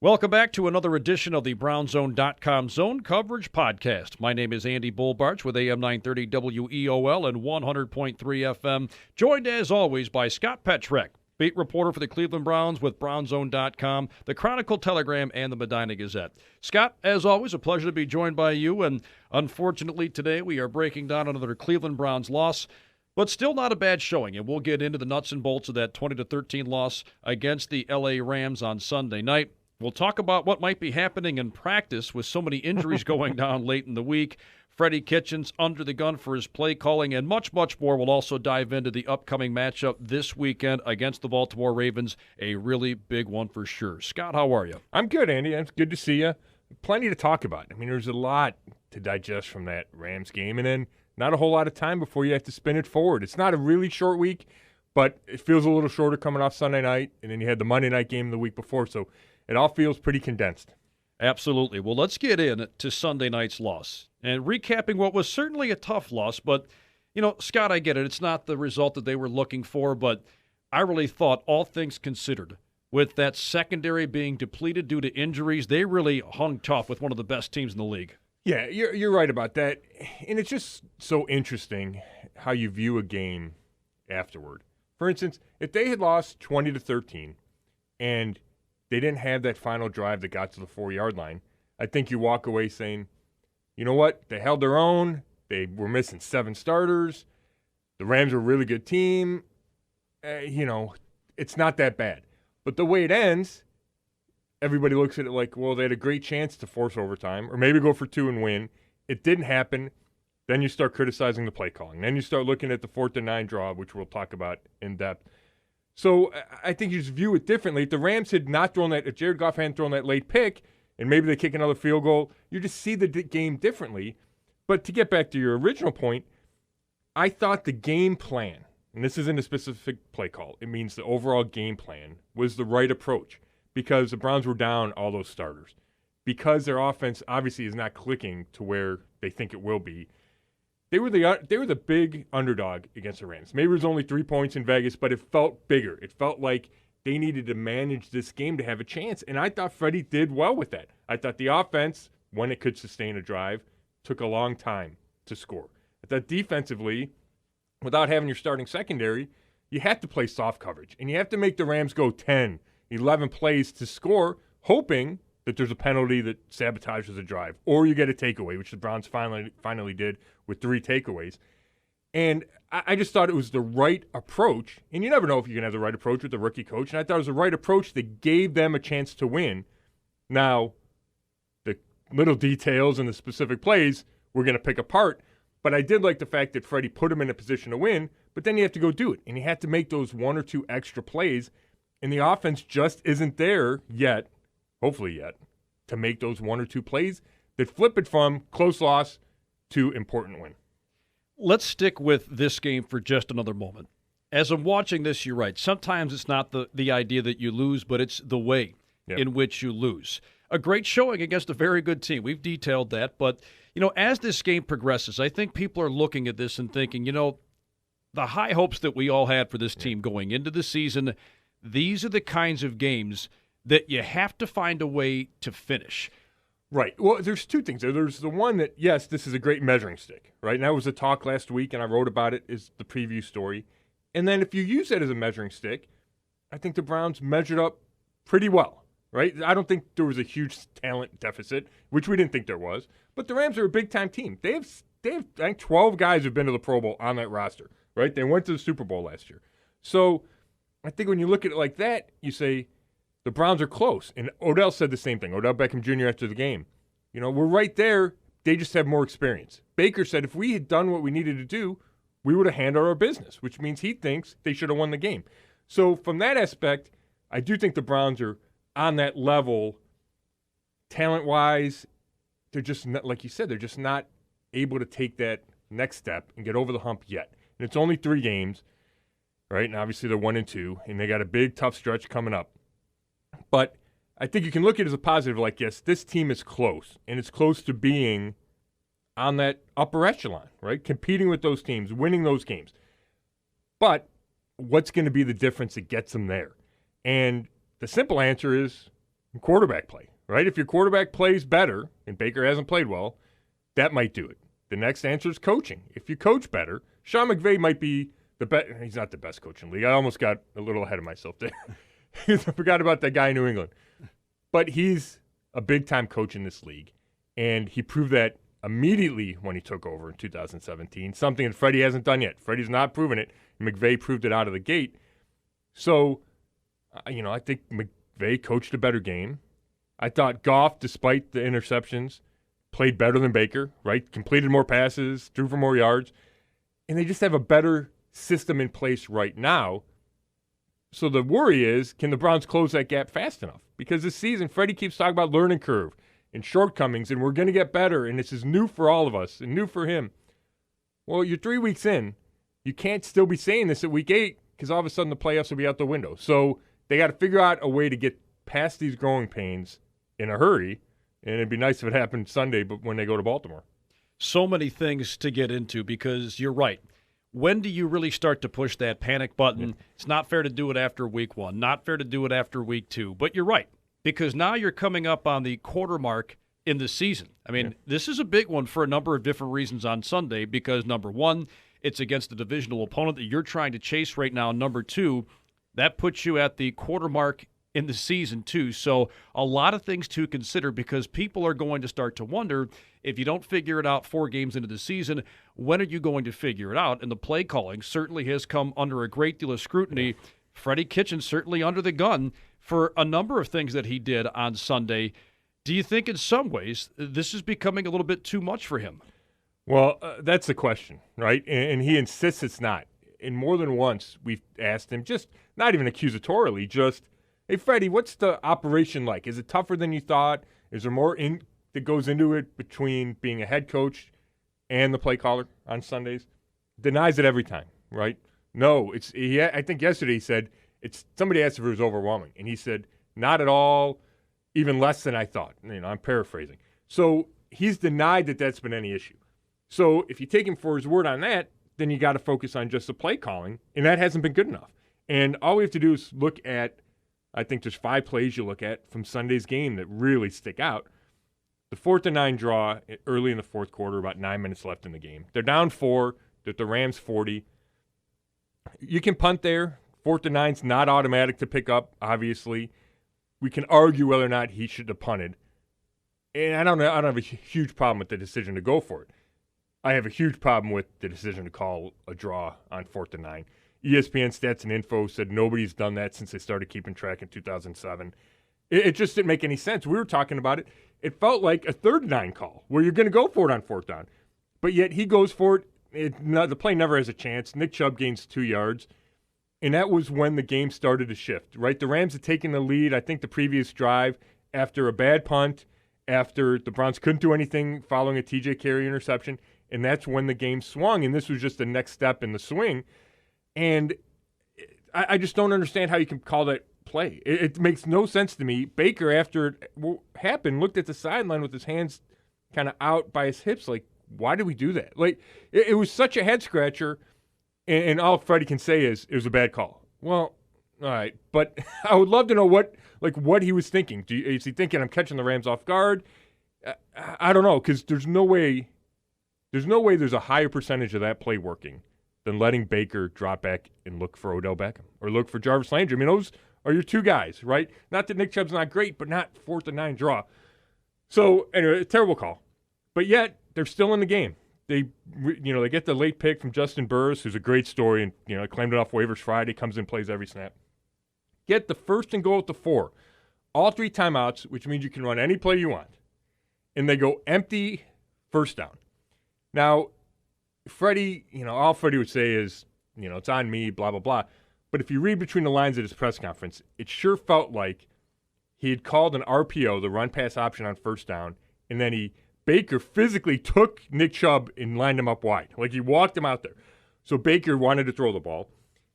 Welcome back to another edition of the BrownZone.com Zone Coverage Podcast. My name is Andy Barch with AM 930 WEOL and 100.3 FM. Joined as always by Scott Petrak, beat reporter for the Cleveland Browns with BrownZone.com, the Chronicle, Telegram, and the Medina Gazette. Scott, as always, a pleasure to be joined by you. And unfortunately today we are breaking down another Cleveland Browns loss. But still not a bad showing, and we'll get into the nuts and bolts of that 20-13 loss against the L.A. Rams on Sunday night. We'll talk about what might be happening in practice with so many injuries going down late in the week. Freddie Kitchens under the gun for his play calling, and much, much more. We'll also dive into the upcoming matchup this weekend against the Baltimore Ravens, a really big one for sure. Scott, how are you? I'm good, Andy. It's good to see you. Plenty to talk about. I mean, there's a lot to digest from that Rams game, and then not a whole lot of time before you have to spin it forward. It's not a really short week, but it feels a little shorter coming off Sunday night, and then you had the Monday night game the week before, so it all feels pretty condensed. Absolutely. Well, let's get into Sunday night's loss and recapping what was certainly a tough loss. But, Scott, I get it. It's not the result that they were looking for, but I really thought, all things considered, with that secondary being depleted due to injuries, they really hung tough with one of the best teams in the league. Yeah, you're right about that. And it's just so interesting how you view a game afterward. For instance, if they had lost 20-13 and they didn't have that final drive that got to the 4-yard line, I think you walk away saying, you know what? They held their own. They were missing 7 starters. The Rams are a really good team. It's not that bad. But the way it ends, everybody looks at it like, well, they had a great chance to force overtime or maybe go for 2 and win. It didn't happen. Then you start criticizing the play calling. Then you start looking at the 4th and 9 draw, which we'll talk about in depth. So I think you just view it differently. If the Rams had not thrown that, if Jared Goff hadn't thrown that late pick, and maybe they kick another field goal, you just see the game differently. But to get back to your original point, I thought the game plan, and this isn't a specific play call, it means the overall game plan was the right approach because the Browns were down all those starters. Because their offense obviously is not clicking to where they think it will be, they were the big underdog against the Rams. Maybe it was only 3 points in Vegas, but it felt bigger. It felt like they needed to manage this game to have a chance, and I thought Freddie did well with that. I thought the offense, when it could sustain a drive, took a long time to score. I thought defensively, without having your starting secondary, you have to play soft coverage, and you have to make the Rams go 10, 11 plays to score, hoping that there's a penalty that sabotages a drive, or you get a takeaway, which the Browns finally did with 3 takeaways. And I just thought it was the right approach, and you never know if you can have the right approach with the rookie coach, and I thought it was the right approach that gave them a chance to win. Now, the little details and the specific plays we're going to pick apart, but I did like the fact that Freddie put him in a position to win, but then you have to go do it, and you have to make those 1 or 2 extra plays, and the offense just isn't there yet, hopefully yet, to make those 1 or 2 plays that flip it from close loss to important win. Let's stick with this game for just another moment. As I'm watching this, you're right. Sometimes it's not the idea that you lose, but it's the way in which you lose. A great showing against a very good team. We've detailed that. But, as this game progresses, I think people are looking at this and thinking, the high hopes that we all had for this team going into the season, these are the kinds of games that you have to find a way to finish. Right. Well, there's 2 things there. There's the one that, yes, this is a great measuring stick, right? And that was the talk last week, and I wrote about it as the preview story. And then if you use that as a measuring stick, I think the Browns measured up pretty well, right? I don't think there was a huge talent deficit, which we didn't think there was. But the Rams are a big-time team. They have I think, 12 guys who've been to the Pro Bowl on that roster, right? They went to the Super Bowl last year. So I think when you look at it like that, you say, the Browns are close. And Odell said the same thing, Odell Beckham Jr. after the game. We're right there. They just have more experience. Baker said if we had done what we needed to do, we would have handled our business, which means he thinks they should have won the game. So from that aspect, I do think the Browns are on that level talent-wise. They're just, not, like you said, they're just not able to take that next step and get over the hump yet. And it's only 3 games, right? And obviously they're 1-2, and they got a big, tough stretch coming up. But I think you can look at it as a positive, like, yes, this team is close, and it's close to being on that upper echelon, right? Competing with those teams, winning those games. But what's going to be the difference that gets them there? And the simple answer is quarterback play, right? If your quarterback plays better, and Baker hasn't played well, that might do it. The next answer is coaching. If you coach better, Sean McVay might be the best. He's not the best coach in the league. I almost got a little ahead of myself there. I forgot about that guy in New England. But he's a big-time coach in this league, and he proved that immediately when he took over in 2017, something that Freddie hasn't done yet. Freddie's not proven it. McVay proved it out of the gate. So, I think McVay coached a better game. I thought Goff, despite the interceptions, played better than Baker, right? Completed more passes, threw for more yards. And they just have a better system in place right now. So the worry is, can the Browns close that gap fast enough? Because this season, Freddie keeps talking about learning curve and shortcomings, and we're going to get better, and this is new for all of us and new for him. Well, you're 3 weeks in. You can't still be saying this at week 8 because all of a sudden the playoffs will be out the window. So they got to figure out a way to get past these growing pains in a hurry, and it'd be nice if it happened Sunday but when they go to Baltimore. So many things to get into because you're right. When do you really start to push that panic button? Yeah. It's not fair to do it after week 1, not fair to do it after week 2. But you're right, because now you're coming up on the quarter mark in the season. I mean, This is a big one for a number of different reasons on Sunday because, number one, it's against a divisional opponent that you're trying to chase right now. Number two, that puts you at the quarter mark in the season, too. So a lot of things to consider because people are going to start to wonder, if you don't figure it out 4 games into the season, when are you going to figure it out? And the play calling certainly has come under a great deal of scrutiny. Freddie Kitchens certainly under the gun for a number of things that he did on Sunday. Do you think in some ways this is becoming a little bit too much for him? Well, that's the question, right? And he insists it's not. And more than once we've asked him, just not even accusatorily, just, hey, Freddie, what's the operation like? Is it tougher than you thought? Is there more that goes into it between being a head coach and the play caller on Sundays? Denies it every time, right? No, I think yesterday he said, somebody asked if it was overwhelming. And he said, not at all, even less than I thought. I'm paraphrasing. So he's denied that that's been any issue. So if you take him for his word on that, then you got to focus on just the play calling, and that hasn't been good enough. And all we have to do is look at, I think there's 5 plays you look at from Sunday's game that really stick out. The 4th and 9 draw early in the fourth quarter, about 9 minutes left in the game. They're down 4. They're at the Rams 40. You can punt there. 4th and 9's not automatic to pick up, obviously. We can argue whether or not he should have punted. And I don't have a huge problem with the decision to go for it. I have a huge problem with the decision to call a draw on 4th and 9. ESPN Stats and Info said nobody's done that since they started keeping track in 2007. It just didn't make any sense. We were talking about it. It felt like a 3rd and 9 call where you're going to go for it on 4th down. But yet he goes for it. The play never has a chance. Nick Chubb gains 2 yards. And that was when the game started to shift, right? The Rams had taken the lead, I think, the previous drive after a bad punt, after the Browns couldn't do anything following a TJ Carey interception. And that's when the game swung, and this was just the next step in the swing. And I just don't understand how you can call that play. It makes no sense to me. Baker, after it happened, looked at the sideline with his hands kind of out by his hips, like, why did we do that? Like, it was such a head-scratcher, and all Freddie can say is, it was a bad call. Well, all right, but I would love to know what he was thinking. Is he thinking, I'm catching the Rams off guard? I don't know, because there's no way there's a higher percentage of that play working than letting Baker drop back and look for Odell Beckham or look for Jarvis Landry. I mean, those are your 2 guys, right? Not that Nick Chubb's not great, but not 4th and 9 draw. So, anyway, a terrible call. But yet, they're still in the game. They get the late pick from Justin Burris, who's a great story, and, claimed it off waivers Friday, comes in, plays every snap. Get the 1st and goal at the 4. All 3 timeouts, which means you can run any play you want. And they go empty 1st down. Now, Freddie, all Freddie would say is, it's on me, blah, blah, blah. But if you read between the lines at his press conference, it sure felt like he had called an RPO, the run-pass option on 1st down, and then Baker physically took Nick Chubb and lined him up wide. Like he walked him out there. So Baker wanted to throw the ball.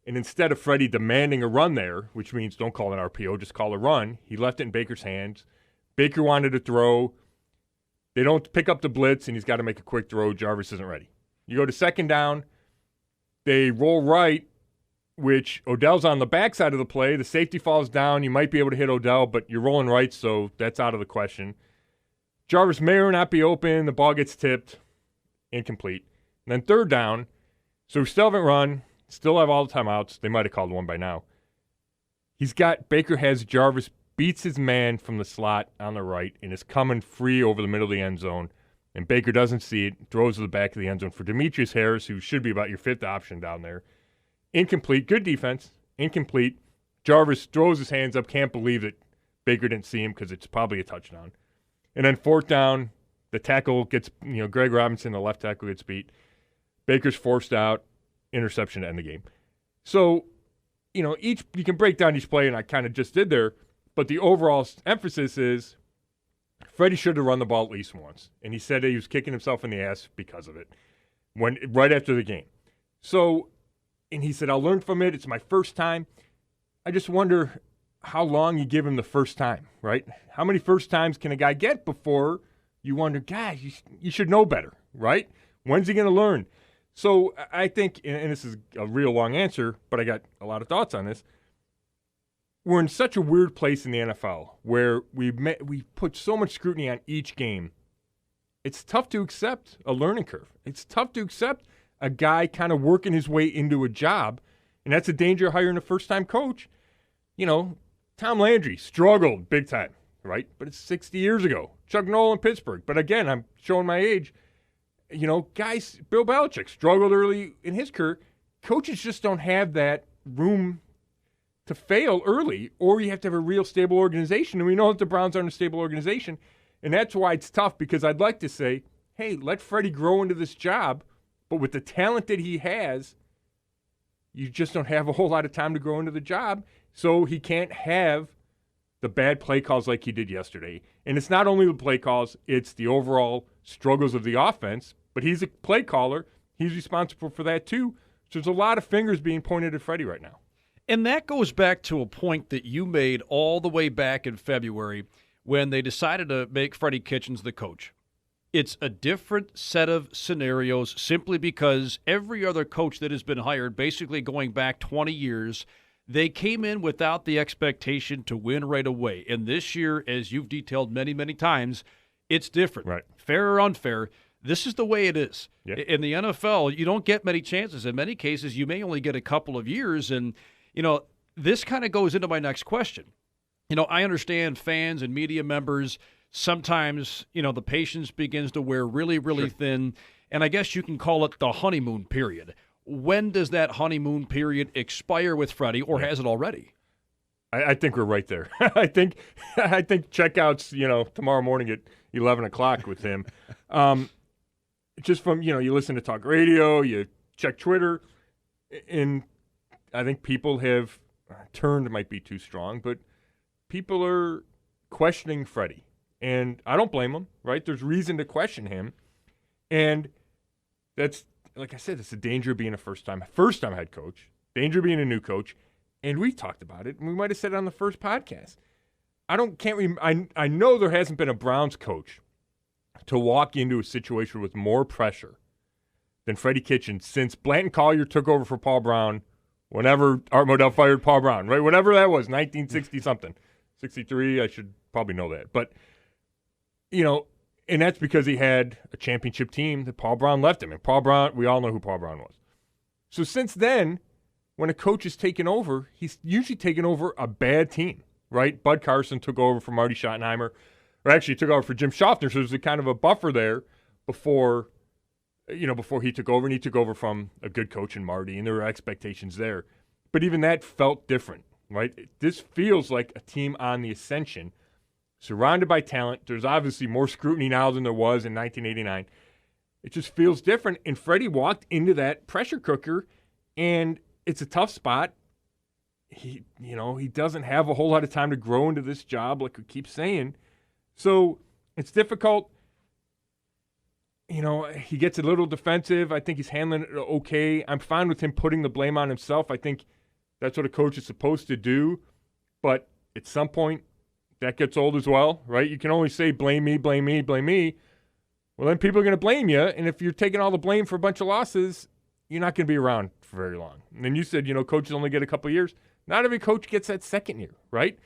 And instead of Freddie demanding a run there, which means don't call an RPO, just call a run, he left it in Baker's hands. Baker wanted to throw. They don't pick up the blitz, and he's got to make a quick throw. Jarvis isn't ready. You go to 2nd down. They roll right which Odell's on the backside of the play. The safety falls down. You might be able to hit Odell, but you're rolling right, so that's out of the question. Jarvis may or not be open. The ball gets tipped. Incomplete. And then third down. So we still haven't run. Still have all the timeouts. They might have called one by now. Baker has Jarvis beats his man from the slot on the right and is coming free over the middle of the end zone. And Baker doesn't see it, throws to the back of the end zone for Demetrius Harris, who should be about your fifth option down there. Incomplete. Good defense. Incomplete. Jarvis throws his hands up. Can't believe that Baker didn't see him because it's probably a touchdown. And then fourth down, the tackle gets, Greg Robinson, the left tackle, gets beat. Baker's forced out. Interception to end the game. So, you can break down each play, and I kind of just did there, but the overall emphasis is Freddie should have run the ball at least once. And he said that he was kicking himself in the ass because of it right after the game. So, and he said, I'll learn from it. It's my first time. I just wonder how long you give him the first time, right? How many first times can a guy get before you wonder, guys, you should know better, right? When's he going to learn? So I think, and this is a real long answer, but I got a lot of thoughts on this. We're in such a weird place in the NFL where we put so much scrutiny on each game. It's tough to accept a learning curve. It's tough to accept a guy kind of working his way into a job, and that's a danger of hiring a first-time coach. Tom Landry struggled big time, right? But it's 60 years ago. Chuck Noll in Pittsburgh. But again, I'm showing my age. Guys, Bill Belichick struggled early in his career. Coaches just don't have that room to fail early, or you have to have a real stable organization. And we know that the Browns aren't a stable organization. And that's why it's tough, because I'd like to say, hey, let Freddie grow into this job. But with the talent that he has, you just don't have a whole lot of time to grow into the job. So he can't have the bad play calls like he did yesterday. And it's not only the play calls, it's the overall struggles of the offense. But he's a play caller. He's responsible for that too. So there's a lot of fingers being pointed at Freddie right now. And that goes back to a point that you made all the way back in February when they decided to make Freddie Kitchens the coach. It's a different set of scenarios simply because every other coach that has been hired, basically going back 20 years, they came in without the expectation to win right away. And this year, as you've detailed many, many times, it's different. Right. Fair or unfair, this is the way it is. Yeah. In the NFL, you don't get many chances. In many cases, you may only get a couple of years. And, this kind of goes into my next question. I understand fans and media members, sometimes, the patience begins to wear really, really thin. And I guess you can call it the honeymoon period. When does that honeymoon period expire with Freddie, or has it already? I think we're right there. I think checkouts, tomorrow morning at 11 o'clock with him. Just from, you listen to talk radio, you check Twitter, and I think people have turned, might be too strong, but people are questioning Freddie. And I don't blame them, right? There's reason to question him. And that's, like I said, it's the danger of being a first-time head coach, danger of being a new coach. And we talked about it, and we might have said it on the first podcast. I know there hasn't been a Browns coach to walk into a situation with more pressure than Freddie Kitchens since Blanton Collier took over for Paul Brown, whenever Art Modell fired Paul Brown, right? Whatever that was, 1960-something. 63, I should probably know that. But, and that's because he had a championship team that Paul Brown left him. And Paul Brown, we all know who Paul Brown was. So since then, when a coach is taken over, he's usually taken over a bad team, right? Bud Carson took over for Marty Schottenheimer, or actually took over for Jim Schaffner, so there's a kind of a buffer there before he took over, and he took over from a good coach in Marty, and there were expectations there. But even that felt different, right? This feels like a team on the ascension, surrounded by talent. There's obviously more scrutiny now than there was in 1989. It just feels different, and Freddie walked into that pressure cooker, and it's a tough spot. He doesn't have a whole lot of time to grow into this job, like we keep saying. So it's difficult. He gets a little defensive. I think he's handling it okay. I'm fine with him putting the blame on himself. I think that's what a coach is supposed to do. But at some point, that gets old as well, right? You can only say, blame me, blame me, blame me. Well, then people are going to blame you. And if you're taking all the blame for a bunch of losses, you're not going to be around for very long. And then you said, coaches only get a couple years. Not every coach gets that second year, right?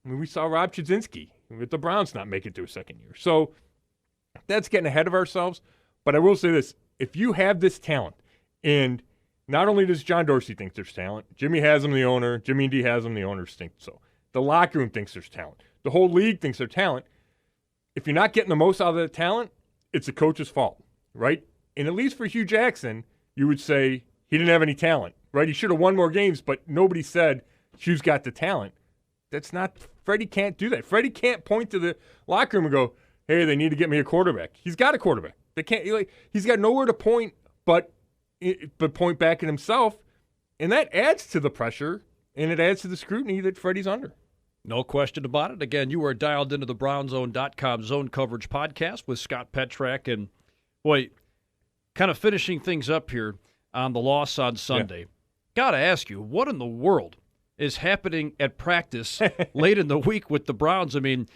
I mean, we saw Rob Chudzinski with the Browns not make it to a second year. So that's getting ahead of ourselves. But I will say this. If you have this talent, and not only does John Dorsey think there's talent, Jimmy Haslam, the owner, Jimmy and D. Haslam, the owners, think so. The locker room thinks there's talent. The whole league thinks there's talent. If you're not getting the most out of that talent, it's the coach's fault, right? And at least for Hugh Jackson, you would say he didn't have any talent, right? He should have won more games, but nobody said Hugh's got the talent. That's not – Freddie can't do that. Freddie can't point to the locker room and go, hey, they need to get me a quarterback. He's got a quarterback. They can't – he's got nowhere to point but point back at himself, and that adds to the pressure and it adds to the scrutiny that Freddie's under. No question about it. Again, you are dialed into the BrownZone.com zone coverage podcast with Scott Petrak. And, boy, kind of finishing things up here on the loss on Sunday. Yeah. Got to ask you, what in the world is happening at practice late in the week with the Browns? I mean,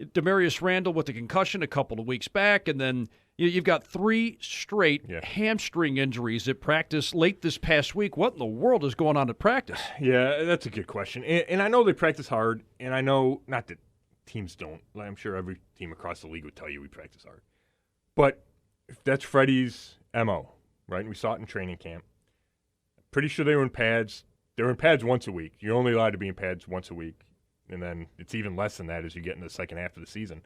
Demarius Randall with a concussion a couple of weeks back, and then you've got 3 straight hamstring injuries at practice late this past week. What in the world is going on at practice? Yeah, that's a good question. And I know they practice hard, and I know not that teams don't. I'm sure every team across the league would tell you we practice hard. But that's Freddie's MO, right? And we saw it in training camp. Pretty sure they were in pads. They were in pads once a week. You're only allowed to be in pads once a week. And then it's even less than that as you get into the second half of the season.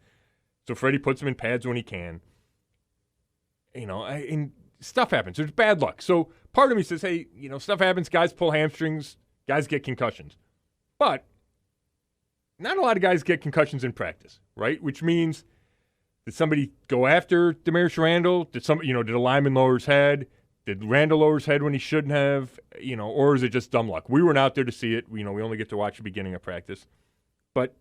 So Freddie puts them in pads when he can. And stuff happens. There's bad luck. So part of me says, hey, stuff happens. Guys pull hamstrings. Guys get concussions. But not a lot of guys get concussions in practice, right? Which means, did somebody go after Demarius Randall? Did a lineman lower his head? Did Randall lower his head when he shouldn't have? Or is it just dumb luck? We weren't out there to see it. We only get to watch the beginning of practice. But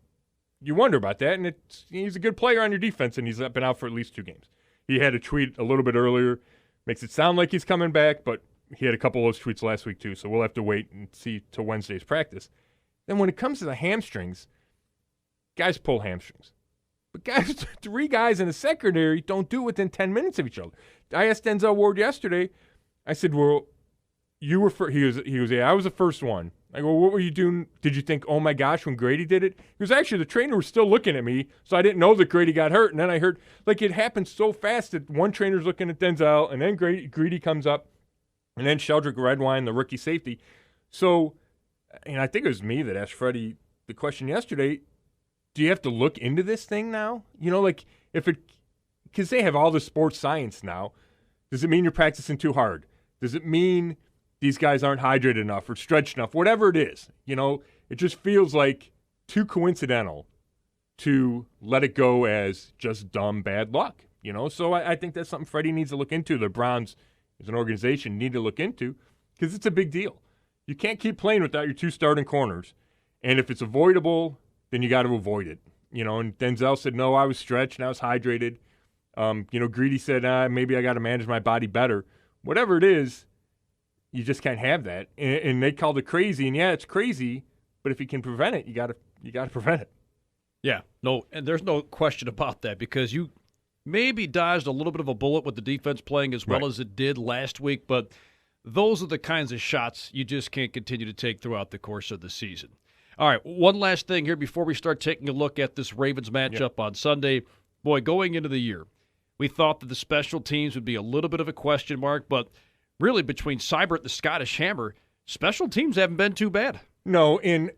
you wonder about that, and he's a good player on your defense, and he's been out for at least 2 games. He had a tweet a little bit earlier. Makes it sound like he's coming back, but he had a couple of those tweets last week too, so we'll have to wait and see till Wednesday's practice. Then when it comes to the hamstrings, guys pull hamstrings. But 3 guys in the secondary don't do it within 10 minutes of each other. I asked Denzel Ward yesterday, I said, well, you were first. He was, yeah, I was the first one. I go, what were you doing? Did you think, oh my gosh, when Grady did it? He goes, actually, the trainer was still looking at me, so I didn't know that Grady got hurt. And then I heard, it happened so fast that one trainer's looking at Denzel, and then Grady comes up, and then Sheldrick Redwine, the rookie safety. So, and I think it was me that asked Freddie the question yesterday, do you have to look into this thing now? Because they have all the sports science now. Does it mean you're practicing too hard? Does it mean these guys aren't hydrated enough or stretched enough? Whatever it is, it just feels like too coincidental to let it go as just dumb bad luck, So I think that's something Freddie needs to look into. The Browns, as an organization, need to look into because it's a big deal. You can't keep playing without your 2 starting corners. And if it's avoidable, then you got to avoid it. And Denzel said, no, I was stretched and I was hydrated. Greedy said, maybe I got to manage my body better. Whatever it is, you just can't have that. And they called it crazy. And, yeah, it's crazy. But if you can prevent it, you got to prevent it. Yeah, no, and there's no question about that because you maybe dodged a little bit of a bullet with the defense playing as well as it did last week. But those are the kinds of shots you just can't continue to take throughout the course of the season. All right, one last thing here before we start taking a look at this Ravens matchup on Sunday. Boy, going into the year, we thought that the special teams would be a little bit of a question mark, but really between Seibert and the Scottish Hammer, special teams haven't been too bad. No, and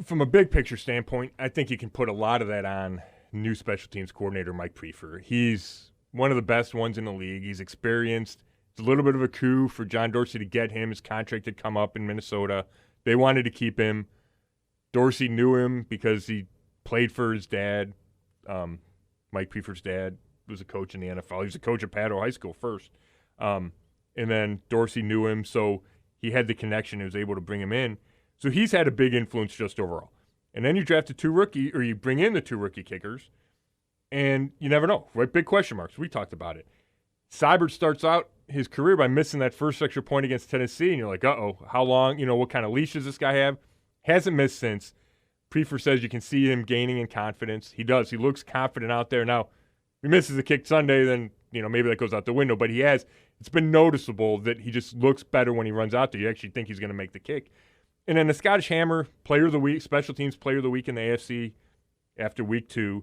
from a big picture standpoint, I think you can put a lot of that on new special teams coordinator Mike Prefer. He's one of the best ones in the league. He's experienced. It's a little bit of a coup for John Dorsey to get him. His contract had come up in Minnesota. They wanted to keep him. Dorsey knew him because he played for his dad. Mike Prefer's dad was a coach in the NFL. He was a coach at Padua High School first. And then Dorsey knew him, so he had the connection and was able to bring him in. So he's had a big influence just overall. And then you draft you bring in the 2 rookie kickers, and you never know, right? Big question marks. We talked about it. Seibert starts out his career by missing that first extra point against Tennessee, and you're like, uh-oh, how long, what kind of leash does this guy have? Hasn't missed since. Prefer says you can see him gaining in confidence. He does. He looks confident out there. Now, if he misses a kick Sunday, then maybe that goes out the window, but it's been noticeable that he just looks better when he runs out there. You actually think he's going to make the kick. And then the Scottish Hammer, player of the week, special teams player of the week in the AFC after week 2.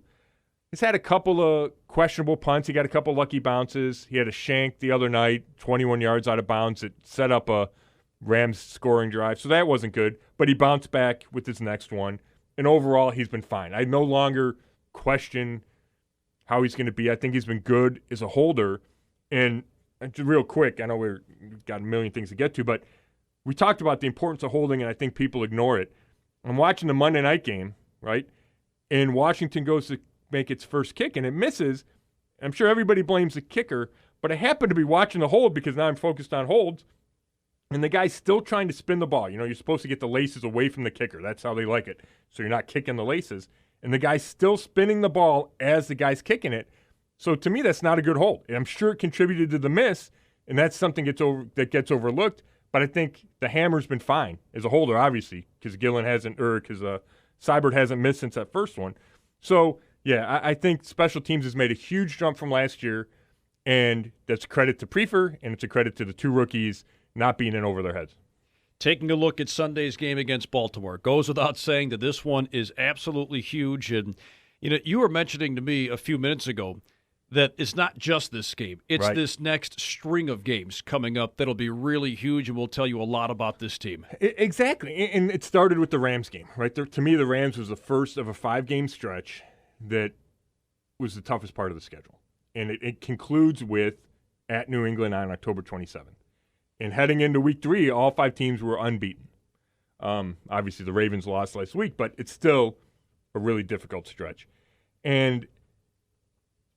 He's had a couple of questionable punts. He got a couple lucky bounces. He had a shank the other night, 21 yards out of bounds. It set up a Rams scoring drive, so that wasn't good. But he bounced back with his next one. And overall, he's been fine. I no longer question how he's going to be. I think he's been good as a holder. And real quick, I know we've got a million things to get to, but we talked about the importance of holding, and I think people ignore it. I'm watching the Monday night game, right? And Washington goes to make its first kick, and it misses. I'm sure everybody blames the kicker, but I happen to be watching the hold because now I'm focused on holds, and the guy's still trying to spin the ball. You're supposed to get the laces away from the kicker. That's how they like it, so you're not kicking the laces. And the guy's still spinning the ball as the guy's kicking it. So to me, that's not a good hold. And I'm sure it contributed to the miss, and that's something that gets overlooked. But I think the Hammer's been fine as a holder, obviously, because Seibert hasn't missed since that first one. So, yeah, I think special teams has made a huge jump from last year, and that's a credit to Prefer, and it's a credit to the 2 rookies not being in over their heads. Taking a look at Sunday's game against Baltimore, it goes without saying that this one is absolutely huge. And, you were mentioning to me a few minutes ago that it's not just this game. It's right. This next string of games coming up that'll be really huge, and will tell you a lot about this team. Exactly, and it started with the Rams game, right? To me, the Rams was the first of a 5-game stretch that was the toughest part of the schedule. And it concludes with at New England on October 27th. And heading into week 3, all 5 teams were unbeaten. Obviously, the Ravens lost last week, but it's still a really difficult stretch. And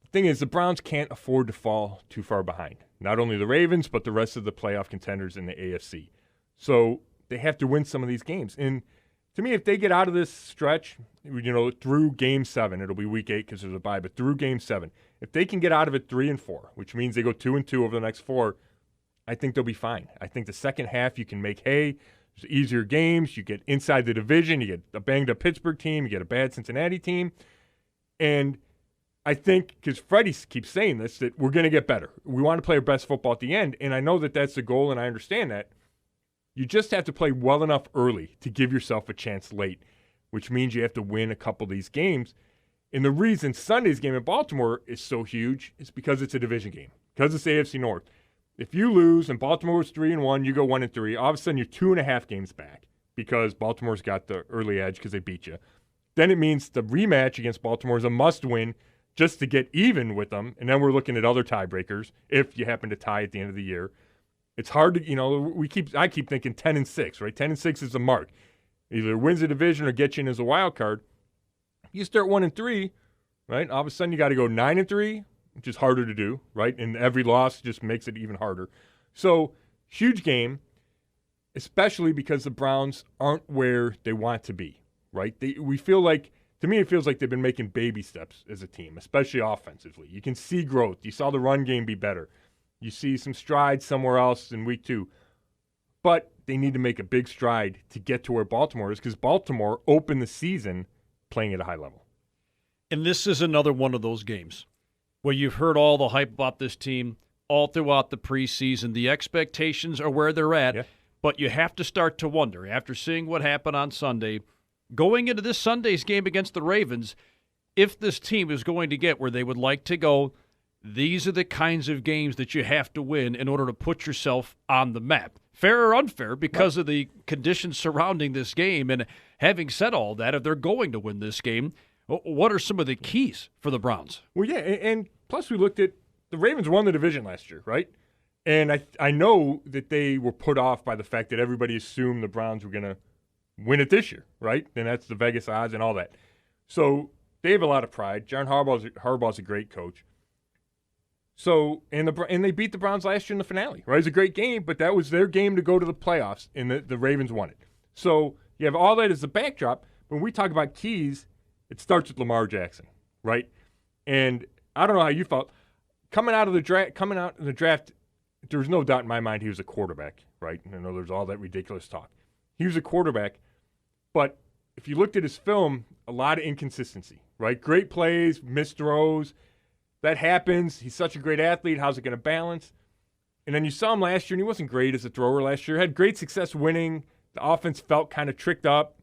the thing is, the Browns can't afford to fall too far behind. Not only the Ravens, but the rest of the playoff contenders in the AFC. So they have to win some of these games. And to me, if they get out of this stretch, through Game 7, it'll be Week 8 because there's a bye, but through Game 7, if they can get out of it 3-4, which means they go 2-2 over the next 4, I think they'll be fine. I think the second half you can make hay. There's easier games. You get inside the division. You get a banged-up Pittsburgh team. You get a bad Cincinnati team. And I think, because Freddie keeps saying this, that we're going to get better. We want to play our best football at the end, and I know that that's the goal, and I understand that. You just have to play well enough early to give yourself a chance late, which means you have to win a couple of these games. And the reason Sunday's game in Baltimore is so huge is because it's a division game, because it's AFC North. If you lose and Baltimore's 3-1, you go 1-3, all of a sudden you're 2.5 games back because Baltimore's got the early edge because they beat you. Then it means the rematch against Baltimore is a must-win just to get even with them, and then we're looking at other tiebreakers if you happen to tie at the end of the year. It's hard to, I keep thinking 10-6, right? 10-6 is the mark. Either wins the division or gets you in as a wild card. You start 1-3, right? All of a sudden you got to go 9-3, which is harder to do, right? And every loss just makes it even harder. So, huge game, especially because the Browns aren't where they want to be, right? We feel like, to me, it feels like they've been making baby steps as a team, especially offensively. You can see growth. You saw the run game be better. You see some strides somewhere else in week 2. But they need to make a big stride to get to where Baltimore is, because Baltimore opened the season playing at a high level. And this is another one of those games where you've heard all the hype about this team all throughout the preseason. The expectations are where they're at, but you have to start to wonder, after seeing what happened on Sunday, going into this Sunday's game against the Ravens, if this team is going to get where they would like to go. These are the kinds of games that you have to win in order to put yourself on the map. Fair or unfair, because of the conditions surrounding this game. And having said all that, if they're going to win this game, what are some of the keys for the Browns? Well, yeah, and plus we looked at the Ravens won the division last year, right? And I know that they were put off by the fact that everybody assumed the Browns were going to win it this year, right? And that's the Vegas odds and all that. So they have a lot of pride. John Harbaugh's a great coach. So and they beat the Browns last year in the finale, right? It was a great game, but that was their game to go to the playoffs, and the Ravens won it. So you have all that as the backdrop. When we talk about keys, it starts with Lamar Jackson, right? And I don't know how you felt coming out in the draft. There was no doubt in my mind he was a quarterback, right? And I know there's all that ridiculous talk. He was a quarterback, but if you looked at his film, a lot of inconsistency, right? Great plays, missed throws. that happens. He's such a great athlete. How's it going to balance? And then you saw him last year, and he wasn't great as a thrower last year. Had great success winning. The offense felt kind of tricked up.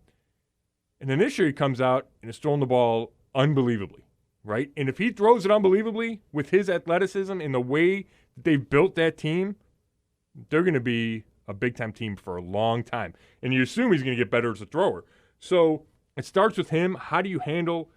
And then this year he comes out and is throwing the ball unbelievably, right? And if he throws it unbelievably with his athleticism and the way that they've built that team, they're going to be a big-time team for a long time. And you assume he's going to get better as a thrower. So it starts with him. How do you handle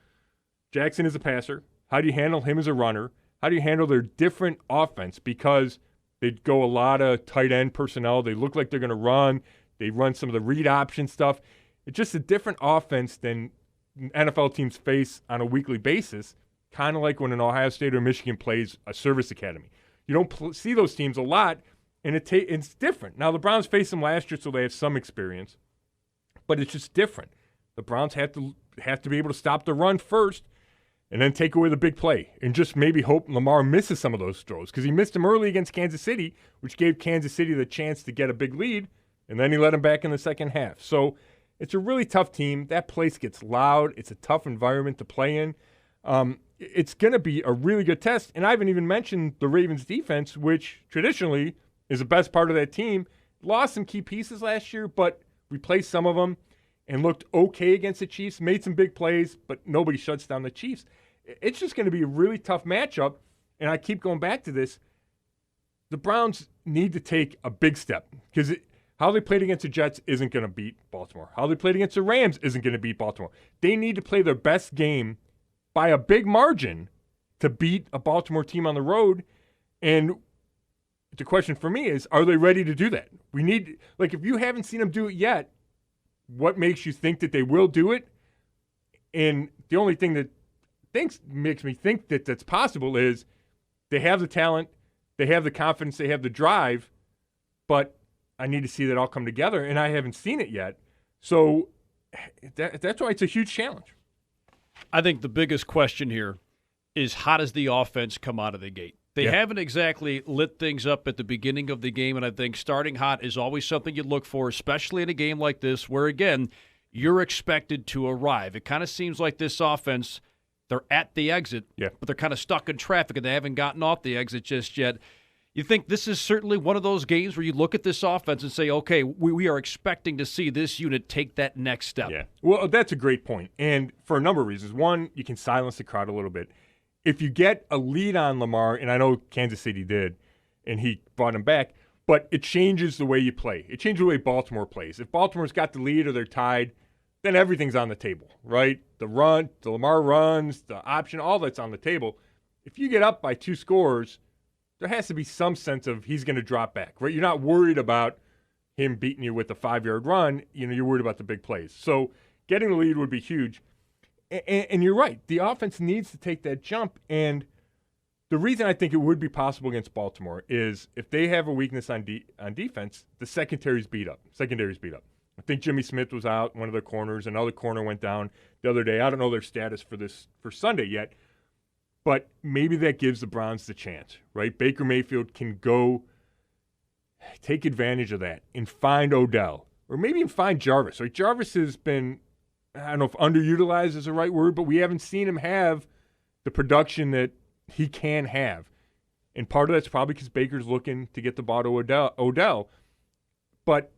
Jackson as a passer? How do you handle him as a runner? How do you handle their different offense? Because they go a lot of tight end personnel. They look like they're going to run. They run some of the read option stuff. It's just a different offense than NFL teams face on a weekly basis, kind of like when an Ohio State or Michigan plays a service academy. You don't see those teams a lot, and it's different. Now, the Browns faced them last year, so they have some experience, but it's just different. The Browns have to be able to stop the run first and then take away the big play and just maybe hope Lamar misses some of those throws because he missed them early against Kansas City, which gave Kansas City the chance to get a big lead, and then he let them back in the second half. So it's a really tough team. That place gets loud. It's a tough environment to play in. It's going to be a really good test. And I haven't even mentioned the Ravens defense, which traditionally is the best part of that team. Lost some key pieces last year, but replaced some of them and looked okay against the Chiefs. Made some big plays, but nobody shuts down the Chiefs. It's just going to be a really tough matchup. And I keep going back to this. The Browns need to take a big step because how they played against the Jets isn't going to beat Baltimore. How they played against the Rams isn't going to beat Baltimore. They need to play their best game by a big margin to beat a Baltimore team on the road. And the question for me is, are they ready to do that? We need, like, if you haven't seen them do it yet, what makes you think that they will do it? And the only thing that makes me think that that's possible is they have the talent, they have the confidence, they have the drive, but I need to see that all come together, and I haven't seen it yet. So that's why it's a huge challenge. I think the biggest question here is how does the offense come out of the gate? They haven't exactly lit things up at the beginning of the game, and I think starting hot is always something you look for, especially in a game like this where, again, you're expected to arrive. It kind of seems like this offense, they're at the exit, but they're kind of stuck in traffic, and they haven't gotten off the exit just yet. You think this is certainly one of those games where you look at this offense and say, okay, we are expecting to see this unit take that next step. Yeah, well, that's a great point, and for a number of reasons. One, you can silence the crowd a little bit. If you get a lead on Lamar, and I know Kansas City did, and he brought him back, but it changes the way you play. It changes the way Baltimore plays. If Baltimore's got the lead or they're tied, then everything's on the table, right? The run, the Lamar runs, the option, all that's on the table. If you get up by 2 scores, there has to be some sense of he's going to drop back, right? You're not worried about him beating you with a 5-yard run. You know, you're worried about the big plays. So getting the lead would be huge. And you're right. The offense needs to take that jump. And the reason I think it would be possible against Baltimore is if they have a weakness on defense, the secondary's beat up. I think Jimmy Smith was out, one of their corners. Another corner went down the other day. I don't know their status for Sunday yet. But maybe that gives the Browns the chance, right? Baker Mayfield can go take advantage of that and find Odell. Or maybe even find Jarvis. Right? Jarvis has been, I don't know if underutilized is the right word, but we haven't seen him have the production that he can have. And part of that's probably because Baker's looking to get the ball to Odell. But,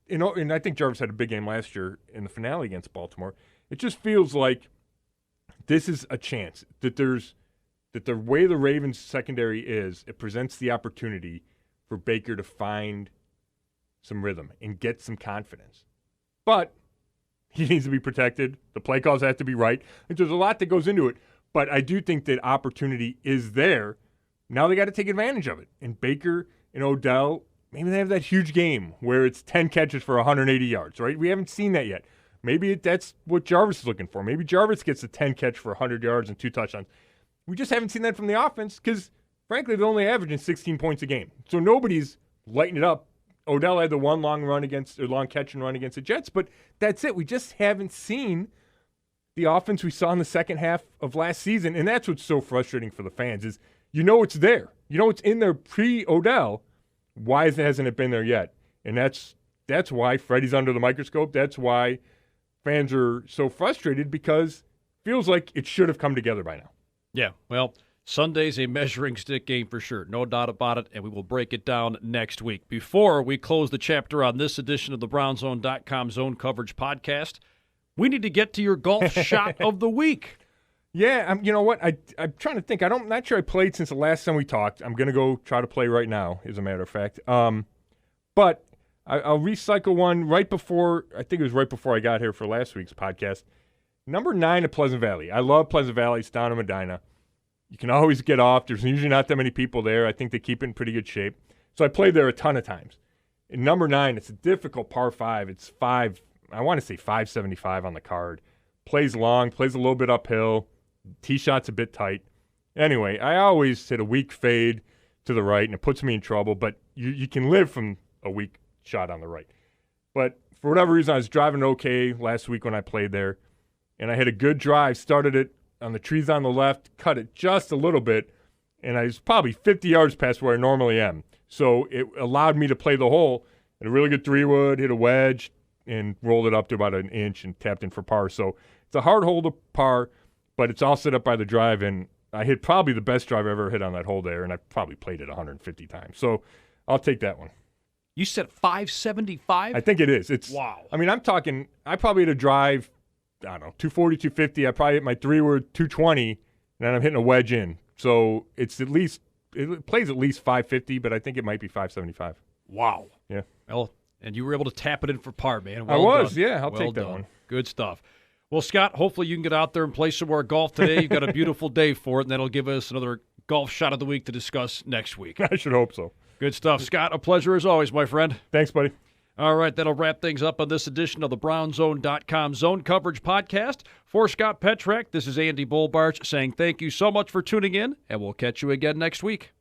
you know, and I think Jarvis had a big game last year in the finale against Baltimore. It just feels like this is a chance that the way the Ravens secondary is, it presents the opportunity for Baker to find some rhythm and get some confidence. But he needs to be protected. The play calls have to be right. And there's a lot that goes into it. But I do think that opportunity is there. Now they got to take advantage of it. And Baker and Odell, maybe they have that huge game where it's 10 catches for 180 yards, right? We haven't seen that yet. Maybe that's what Jarvis is looking for. Maybe Jarvis gets a 10 catch for 100 yards and 2 touchdowns. We just haven't seen that from the offense because, frankly, they're only averaging 16 points a game. So nobody's lighting it up. Odell had the one long catch and run against the Jets, but that's it. We just haven't seen the offense we saw in the second half of last season, and that's what's so frustrating for the fans is you know it's there. You know it's in there pre-Odell. Why hasn't it been there yet? And that's why Freddie's under the microscope. That's why fans are so frustrated because it feels like it should have come together by now. Yeah, well, Sunday's a measuring stick game for sure. No doubt about it, and we will break it down next week. Before we close the chapter on this edition of the BrownZone.com Zone Coverage Podcast, we need to get to your golf shot of the week. Yeah, you know what? I'm trying to think. I'm not sure I played since the last time we talked. I'm going to go try to play right now, as a matter of fact. But I'll recycle one right before, I think it was right before I got here for last week's podcast. Number 9 at Pleasant Valley. I love Pleasant Valley. It's down in Medina. You can always get off. There's usually not that many people there. I think they keep it in pretty good shape. So I played there a ton of times. In number 9, it's a difficult par 5. It's I want to say 575 on the card. Plays long, plays a little bit uphill. Tee shot's a bit tight. Anyway, I always hit a weak fade to the right, and it puts me in trouble. But you can live from a weak shot on the right. But for whatever reason, I was driving okay last week when I played there. And I hit a good drive, started it on the trees on the left, cut it just a little bit, and I was probably 50 yards past where I normally am. So it allowed me to play the hole. Hit a really good 3-wood, hit a wedge, and rolled it up to about an inch and tapped in for par. So it's a hard hole to par, but it's all set up by the drive, and I hit probably the best drive I ever hit on that hole there, and I probably played it 150 times. So I'll take that one. You said 575? I think it is. Wow. I mean, I'm talking, I probably hit a drive, I don't know, 240, 250. I probably hit my 3-wood 220, and then I'm hitting a wedge in. So it's at least, it plays at least 550, but I think it might be 575. Wow. Yeah. Well, and you were able to tap it in for par, man. I was, done. yeah. I'll well take that done. one. Good stuff. Well, Scott, hopefully you can get out there and play some more golf today. You've got a beautiful day for it, and that'll give us another golf shot of the week to discuss next week. I should hope so. Good stuff. Scott, a pleasure as always, my friend. Thanks, buddy. All right, that'll wrap things up on this edition of the BrownZone.com Zone Coverage Podcast. For Scott Petrak, this is Andy Barch saying thank you so much for tuning in, and we'll catch you again next week.